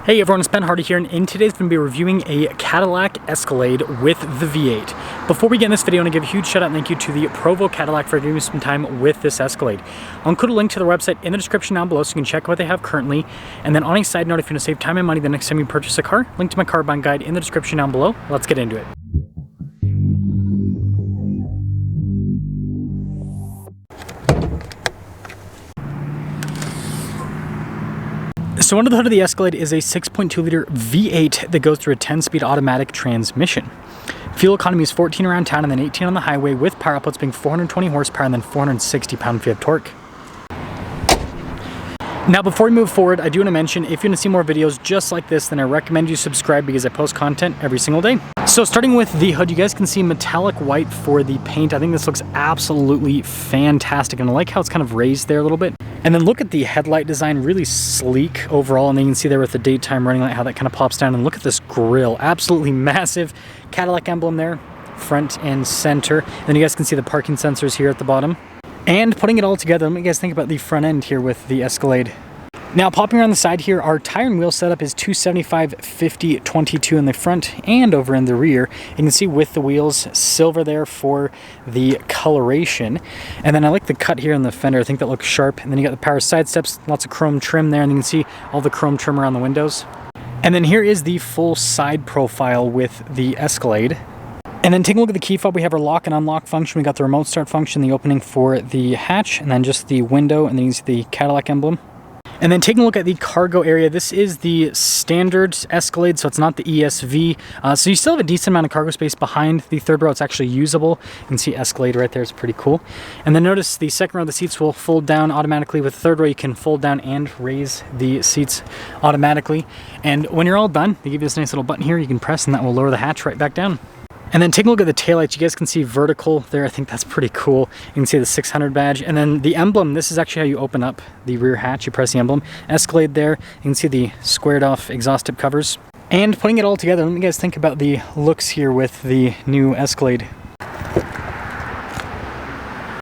Hey everyone, it's Ben Hardy here, and in today's going to be reviewing a Cadillac Escalade with the V8. Before we get in this video, I want to give a huge shout out and thank you to the Provo Cadillac for giving me some time with this Escalade. I'll include a link to the website in the description down below so you can check out what they have currently. And then on a side note, if you want to save time and money the next time you purchase a car, link to my car buying guide in the description down below. Let's get into it. So under the hood of the Escalade is a 6.2 liter V8 that goes through a 10-speed automatic transmission. Fuel economy is 14 around town and then 18 on the highway, with power outputs being 420 horsepower and then 460 pound-feet of torque. Now before we move forward, I do want to mention, if you want to see more videos just like this, then I recommend you subscribe because I post content every single day. So starting with the hood, you guys can see metallic white for the paint. I think this looks absolutely fantastic, and I like how it's kind of raised there a little bit. And then look at the headlight design, really sleek overall, and then you can see there with the daytime running light how that kind of pops down. And look at this grille, absolutely massive Cadillac emblem there, front and center. Then you guys can see the parking sensors here at the bottom. And putting it all together, let me guys think about the front end here with the Escalade. Now popping around the side here, our tire and wheel setup is 275, 50, 22 in the front and over in the rear. You can see with the wheels, silver there for the coloration. And then I like the cut here in the fender, I think that looks sharp. And then you got the power side steps, lots of chrome trim there, and you can see all the chrome trim around the windows. And then here is the full side profile with the Escalade. And then taking a look at the key fob, we have our lock and unlock function. We got the remote start function, the opening for the hatch, and then just the window, and then you can see the Cadillac emblem. And then taking a look at the cargo area, this is the standard Escalade, so it's not the ESV. So you still have a decent amount of cargo space behind the third row. It's actually usable. You can see Escalade right there, it's pretty cool. And then notice the second row of the seats will fold down automatically. With the third row, you can fold down and raise the seats automatically. And when you're all done, they give you this nice little button here you can press, and that will lower the hatch right back down. And then taking a look at the taillights, you guys can see vertical there. I think that's pretty cool. You can see the 600 badge. And then the emblem, this is actually how you open up the rear hatch. You press the emblem. Escalade there. You can see the squared off exhaust tip covers. And putting it all together, let me guys think about the looks here with the new Escalade.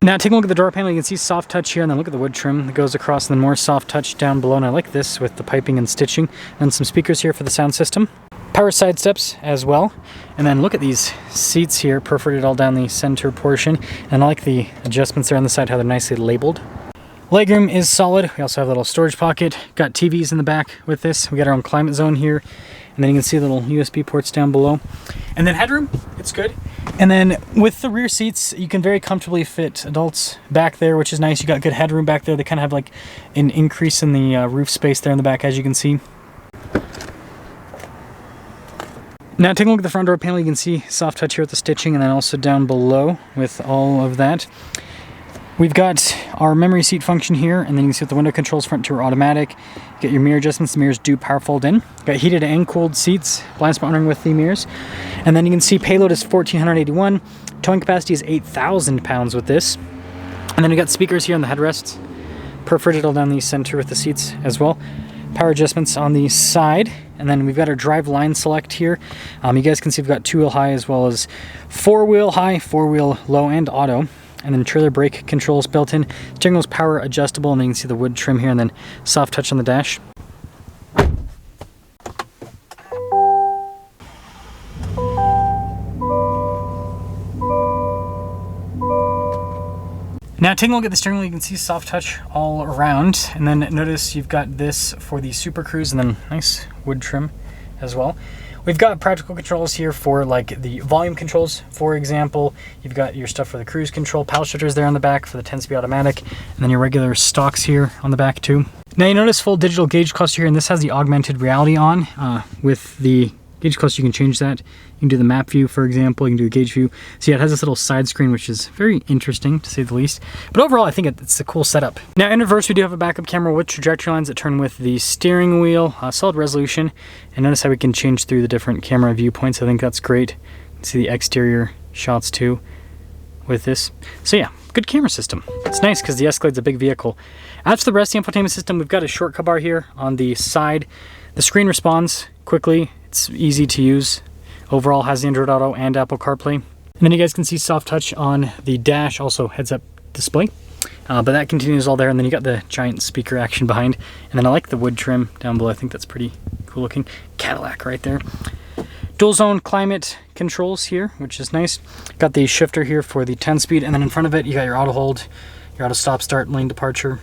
Now taking a look at the door panel, you can see soft touch here, and then look at the wood trim that goes across, and then more soft touch down below. And I like this with the piping and stitching. And some speakers here for the sound system. Power side steps as well. And then look at these seats here, perforated all down the center portion. And I like the adjustments there on the side, how they're nicely labeled. Legroom is solid. We also have a little storage pocket. Got TVs in the back with this. We got our own climate zone here. And then you can see the little USB ports down below. And then headroom, it's good. And then with the rear seats, you can very comfortably fit adults back there, which is nice. You got good headroom back there. They kind of have like an increase in the roof space there in the back, as you can see. Now taking a look at the front door panel, you can see soft touch here with the stitching, and then also down below with all of that. We've got our memory seat function here, and then you can see with the window controls, front to automatic. You get your mirror adjustments, the mirrors do power fold in. Got heated and cooled seats, blind spot monitoring with the mirrors. And then you can see payload is 1,481, towing capacity is 8,000 pounds with this. And then we got speakers here on the headrests, perforated all down the center with the seats as well. Power adjustments on the side, and then we've got our drive line select here. You guys can see we've got 2-wheel high as well as 4-wheel high, 4-wheel low, and auto. And then trailer brake controls built in. Steering wheel's power adjustable, and then you can see the wood trim here, and then soft touch on the dash. Now taking a look at the steering wheel, you can see soft touch all around, and then notice you've got this for the Super Cruise, and then nice wood trim as well. We've got practical controls here for like the volume controls, for example. You've got your stuff for the cruise control, paddle shifters there on the back for the 10-speed automatic, and then your regular stocks here on the back too. Now you notice full digital gauge cluster here, and this has the augmented reality on. With the gauge cluster, you can change that. You can do the map view, for example. You can do the gauge view. So yeah, it has this little side screen, which is very interesting, to say the least. But overall, I think it's a cool setup. Now, in reverse, we do have a backup camera with trajectory lines that turn with the steering wheel, solid resolution. And notice how we can change through the different camera viewpoints. I think that's great. You can see the exterior shots, too, with this. So yeah, good camera system. It's nice because the Escalade's a big vehicle. As for the rest of the infotainment system, we've got a shortcut bar here on the side. The screen responds quickly. It's easy to use. Overall has the Android Auto and Apple CarPlay. And then you guys can see soft touch on the dash, also heads-up display. But that continues all there, and then you got the giant speaker action behind. And then I like the wood trim down below. I think that's pretty cool. cool looking Cadillac right there. Dual zone climate controls here, which is nice. Got the shifter here for the 10-speed, and then in front of it you got your auto hold, your auto stop start, lane departure.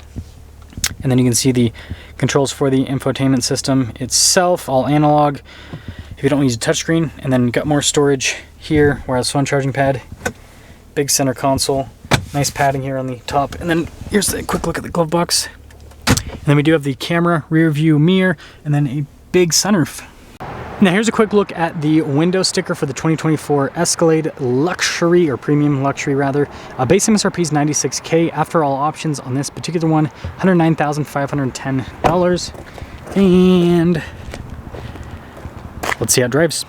And then you can see the controls for the infotainment system itself, all analog if you don't use a touchscreen. And then you got more storage here, whereas phone charging pad, big center console, nice padding here on the top. And then here's a quick look at the glove box. And then we do have the camera, rear view mirror, and then a big sunroof. Now here's a quick look at the window sticker for the 2024 Escalade Luxury, or Premium Luxury rather. Base MSRP is $96K. After all options on this particular one, $109,510. And let's see how it drives.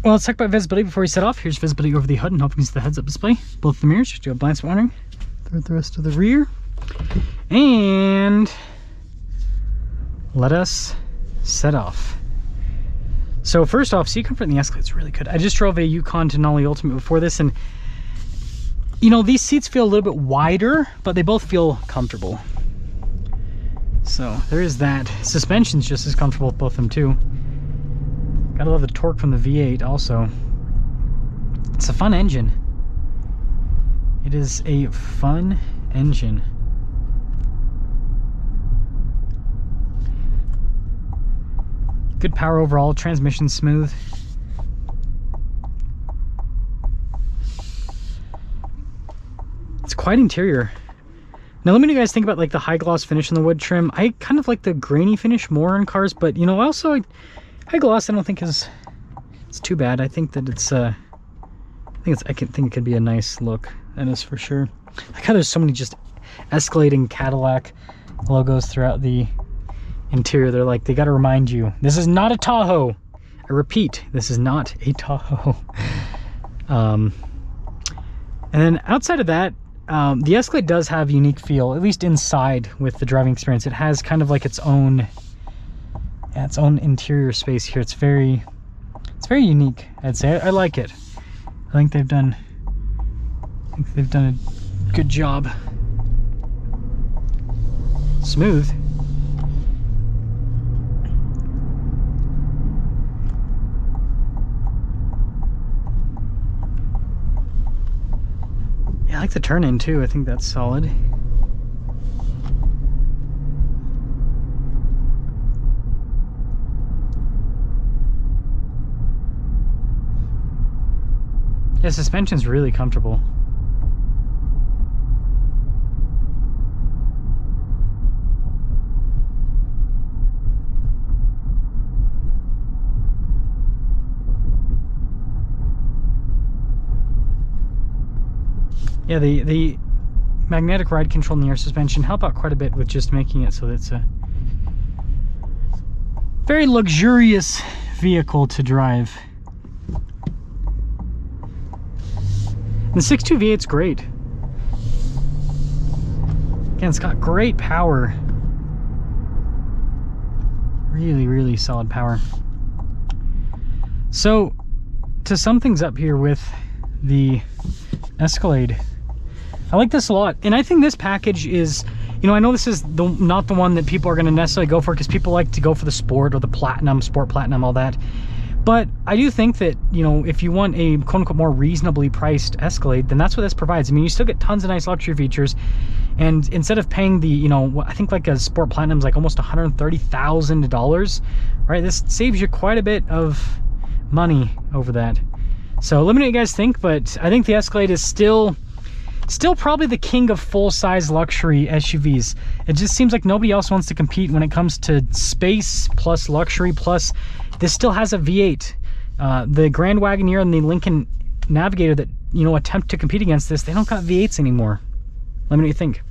Well, let's talk about visibility before we set off. Here's visibility over the hood and hoping you see the heads-up display. Both the mirrors, do a blind spot warning throughout the rest of the rear. And let us set off. So first off, seat comfort in the Escalade is really good. I just drove a Yukon Denali Ultimate before this, and you know, these seats feel a little bit wider, but they both feel comfortable. So there is that. Suspension's just as comfortable with both of them too. Gotta love the torque from the V8 also. It's a fun engine. It is a fun engine. Good power overall, transmission smooth. It's quite interior. Now let me know what you guys think about like the high gloss finish in the wood trim. I kind of like the grainy finish more in cars, but you know, also high gloss I don't think it's too bad. I think that it's I think it could be a nice look. That is for sure. I like how there's so many just Escalade and Cadillac logos throughout the interior. They're like, they got to remind you, this is not a Tahoe. I repeat, this is not a Tahoe. And then outside of that, the Escalade does have a unique feel, at least inside with the driving experience. It has kind of like its own interior space here. It's very unique, I'd say. I like it. I think they've done a good job. Smooth. Yeah, I like the turn in too. I think that's solid. Yeah, suspension's really comfortable. Yeah, the magnetic ride control and the air suspension help out quite a bit with just making it so that it's a very luxurious vehicle to drive. The 6.2 V8's great. Again, it's got great power. Really, really solid power. So, to sum things up here with the Escalade, I like this a lot. And I think this package is, you know, I know this is not the one that people are going to necessarily go for because people like to go for the Sport or the Platinum, Sport Platinum, all that. But I do think that, you know, if you want a quote-unquote more reasonably priced Escalade, then that's what this provides. I mean, you still get tons of nice luxury features, and instead of paying the, you know, I think like a Sport Platinum is like almost $130,000, right? This saves you quite a bit of money over that. So let me know what you guys think, but I think the Escalade is still probably the king of full-size luxury SUVs. It just seems like nobody else wants to compete when it comes to space plus luxury plus. This still has a V8. The Grand Wagoneer and the Lincoln Navigator that, you know, attempt to compete against this, they don't got V8s anymore. Let me know what you think.